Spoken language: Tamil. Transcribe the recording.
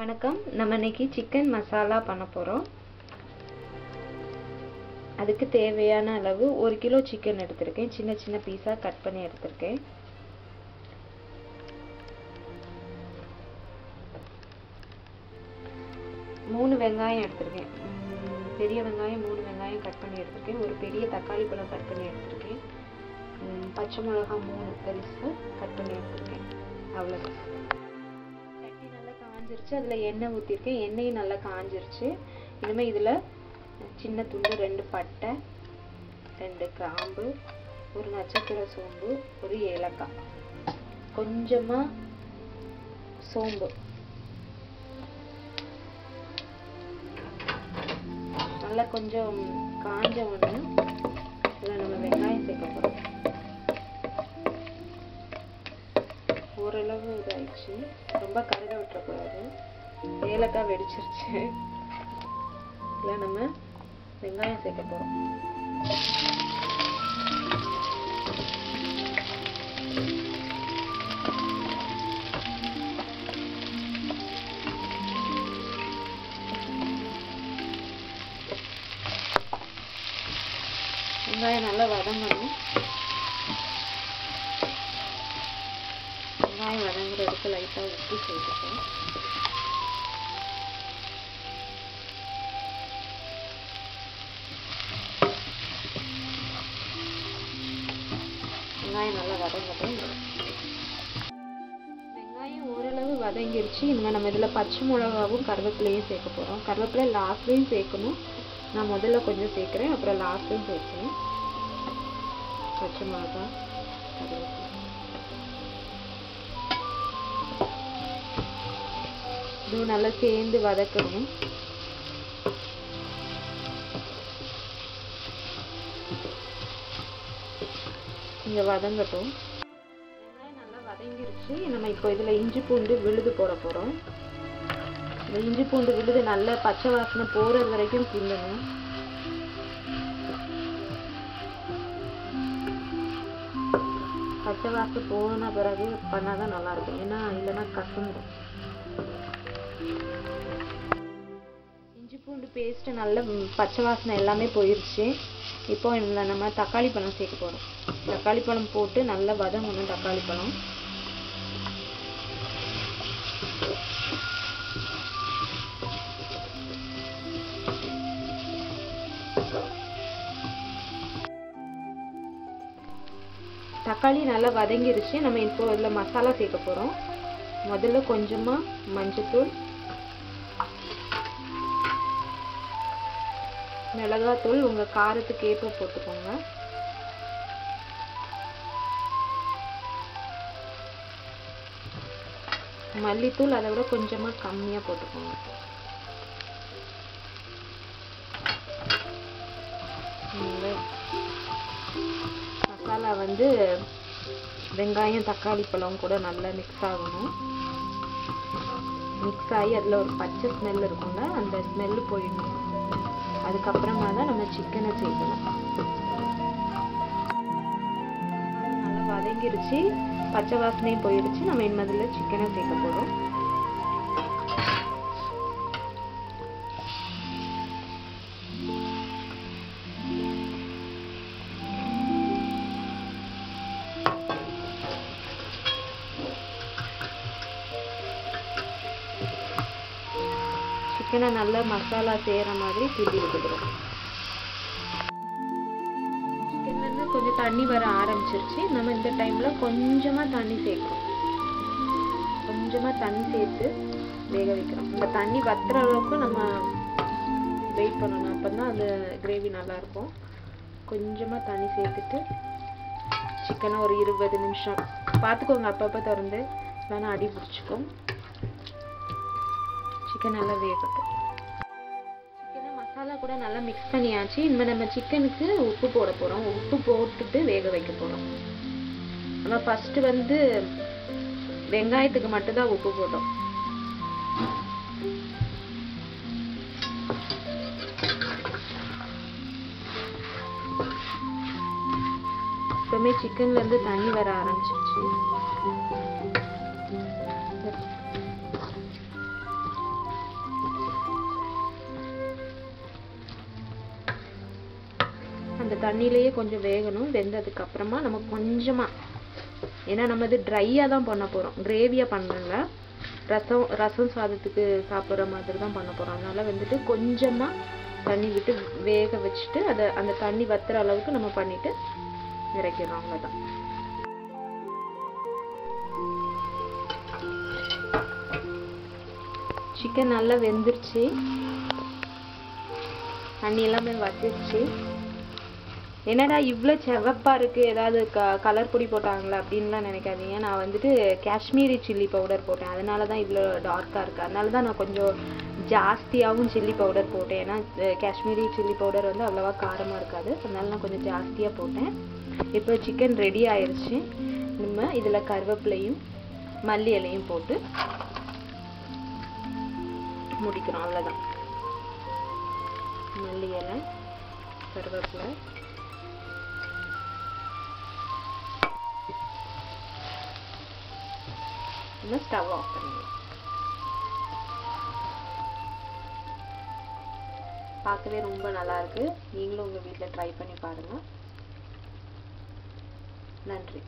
வணக்கம். நம்ம இன்னைக்கு சிக்கன் மசாலா பண்ண போறோம். அதுக்கு தேவையான அளவு 1 கிலோ சிக்கன் எடுத்திருக்கேன். சின்ன சின்ன பீஸா கட் பண்ணி எடுத்திருக்கேன். மூணு வெங்காயம் எடுத்திருக்கேன். பெரிய வெங்காயம் 3 வெங்காயம் கட் பண்ணி எடுத்திருக்கேன். ஒரு பெரிய தக்காளி பழம் கட் பண்ணி எடுத்திருக்கேன். பச்சை மிளகாய் 3 பெருசு கட் பண்ணி எடுத்திருக்கேன். அவ்வளவுதான். அதுல எண்ணெய் ஊத்திருக்கேன். எண்ணெய் நல்லா காஞ்சிருச்சு. இனிமே இதுல சின்ன துண்டு 2 பட்டை, 2 கிராம்பு, ஒரு நட்சத்திர சோம்பு, ஒரு ஏலக்காய், கொஞ்சமா சோம்பு, நல்லா கொஞ்சம் காஞ்ச உடனே இதுல நம்ம வெங்காயம் சேர்க்க போறோம். ஓரளவு இதாயிடுச்சு. ரொம்ப கருக விட்டுறக்கூடாது. ஏலக்காய் வெடிச்சிருச்சு. இதுல நம்ம வெங்காயம் சேர்க்க போறோம். வெங்காயம் நல்லா வதங்கணும். வெங்காயம் வதங்குறதுக்கு லைட்டா உப்பு சேர்த்துப்போம். வெங்காயம் நல்லா வதங்கட்டும். வெங்காயம் ஓரளவு வதங்கிருச்சு. இனிமே நம்ம இதுல பச்சை மிளகாவும் கருவேப்பிலையும் சேர்க்க போறோம். கருவேப்பிலை லாஸ்ட்லயும் சேர்க்கணும். நான் முதல்ல கொஞ்சம் சேர்க்கிறேன், அப்புறம் லாஸ்ட்லயும் சேர்க்கிறேன். பச்சை மிளகாய், கருவேப்பிலை இதுவும் நல்லா சேர்ந்து வதக்கணும். இங்க வதங்கட்டும். வெங்காயம் நல்லா வதங்கிருச்சு. நம்ம இப்போ இதுல இஞ்சி பூண்டு விழுது போட போறோம். இந்த இஞ்சி பூண்டு விழுது நல்லா பச்சை வாசனை போறது வரைக்கும் கிள்ளணும். பச்சை வாசனை போன பிறகு பண்ணாதான் நல்லா இருக்கும். ஏன்னா இல்லைன்னா கசந்துடும். இஞ்சி பூண்டு பேஸ்ட் நல்ல பச்சை வாசனை எல்லாமே போயிருச்சு. இப்போ இதுல நம்ம தக்காளி பழம் சேர்க்க போறோம். தக்காளி பழம் போட்டு நல்லா வதங்கணும். தக்காளி பழம் தக்காளி நல்லா வதங்கிருச்சு. நம்ம இப்போ இதுல மசாலா சேர்க்க போறோம். முதல்ல கொஞ்சமா மஞ்சள்தூள், மிளகாத்தூள் உங்க காரத்துக்கு ஏற்ப போட்டுக்கோங்க. மல்லித்தூள் அதை விட கொஞ்சமா கம்மியா போட்டுக்கோங்க. மசாலா வெங்காயம் தக்காளி பழம் கூட நல்லா மிக்ஸ் ஆகணும். மிக்ஸ் ஆகி அதுல ஒரு பச்சை ஸ்மெல் இருக்கும்ல, அந்த ஸ்மெல் போயிடணும். அதுக்கப்புறமா தான் நம்ம சிக்கனை சேர்க்கணும். நல்லா வதங்கிருச்சு. பச்சை வாசனையும் போயிடுச்சு. நம்ம இனிமேல் சிக்கனை சேர்க்க போறோம். சிக்கனை நல்லா மசாலா சேர மாதிரி கிண்டி விட்டுக்கிறோம். சிக்கன்ல கொஞ்சம் தண்ணி வர ஆரம்பிச்சிருச்சு. நம்ம இந்த டைம்ல கொஞ்சமா தண்ணி சேர்க்கிறோம். கொஞ்சமா தண்ணி சேர்த்து வேக வைக்கிறோம். இந்த தண்ணி வத்துற அளவுக்கு நம்ம வெயிட் பண்ணணும். அப்பதான் அந்த கிரேவி நல்லா இருக்கும். கொஞ்சமா தண்ணி சேர்த்துட்டு சிக்கனை ஒரு 20 நிமிஷம் பார்த்துக்கோங்க. அப்பப்போ திறந்து வேணா அடி பிடிச்சிக்கும். சிக்கன் நல்லா வேகட்டும். சிக்கனை மசாலா கூட நல்லா மிக்ஸ் பண்ணியாச்சு. இனிமேல் நம்ம சிக்கனுக்கு உப்பு போட போறோம். உப்பு போட்டுட்டு வேக வைக்க போறோம். நம்ம ஃபர்ஸ்ட் வெங்காயத்துக்கு மட்டும்தான் உப்பு போட்டோம். இப்பவுமே சிக்கன்ல இருந்து தண்ணி வர ஆரம்பிச்சிருச்சு. அந்த தண்ணியிலேயே கொஞ்சம் வேகணும். வெந்ததுக்கு அப்புறமா நம்ம கொஞ்சமாக, ஏன்னா நம்ம இது ட்ரையாக தான் பண்ண போகிறோம், கிரேவியாக பண்ணல, ரசம் சாதத்துக்கு சாப்பிட்ற மாதிரி தான் பண்ண போகிறோம். அதனால் வந்துட்டு கொஞ்சமாக தண்ணி விட்டு வேக வச்சுட்டு அந்த தண்ணி வத்துற அளவுக்கு நம்ம பண்ணிவிட்டு இறக்கிடணும். அவ்வளோதான். சிக்கன் நல்லா வெந்துருச்சு, தண்ணி எல்லாமே வத்திருச்சு. என்னடா இவ்வளோ செவப்பா இருக்கு, ஏதாவது கலர் பொடி போட்டாங்களா அப்படின்லாம் நினைக்காதீங்க. நான் வந்துட்டு காஷ்மீரி சில்லி பவுடர் போட்டேன், அதனால தான் இவ்வளோ டார்க்காக இருக்குது. அதனால தான் நான் கொஞ்சம் ஜாஸ்தியாகவும் சில்லி பவுடர் போட்டேன். ஏன்னா காஷ்மீரி சில்லி பவுடர் வந்து அவ்வளோவா காரமாக இருக்காது, அதனால நான் கொஞ்சம் ஜாஸ்தியாக போட்டேன். இப்போ சிக்கன் ரெடி ஆயிடுச்சு. நம்ம இதில் கருவேப்பிலையும் மல்லி இலையும் போட்டு முடிக்கிறோம். அவ்வளோதான். மல்லி இலை, கருவேப்பிலை, ஸ்டவ் ஆஃப் பண்ணிடலாம். பார்க்கவே ரொம்ப நல்லா இருக்கு. நீங்களும் உங்கள் வீட்டில் ட்ரை பண்ணி பாருங்கள். நன்றி.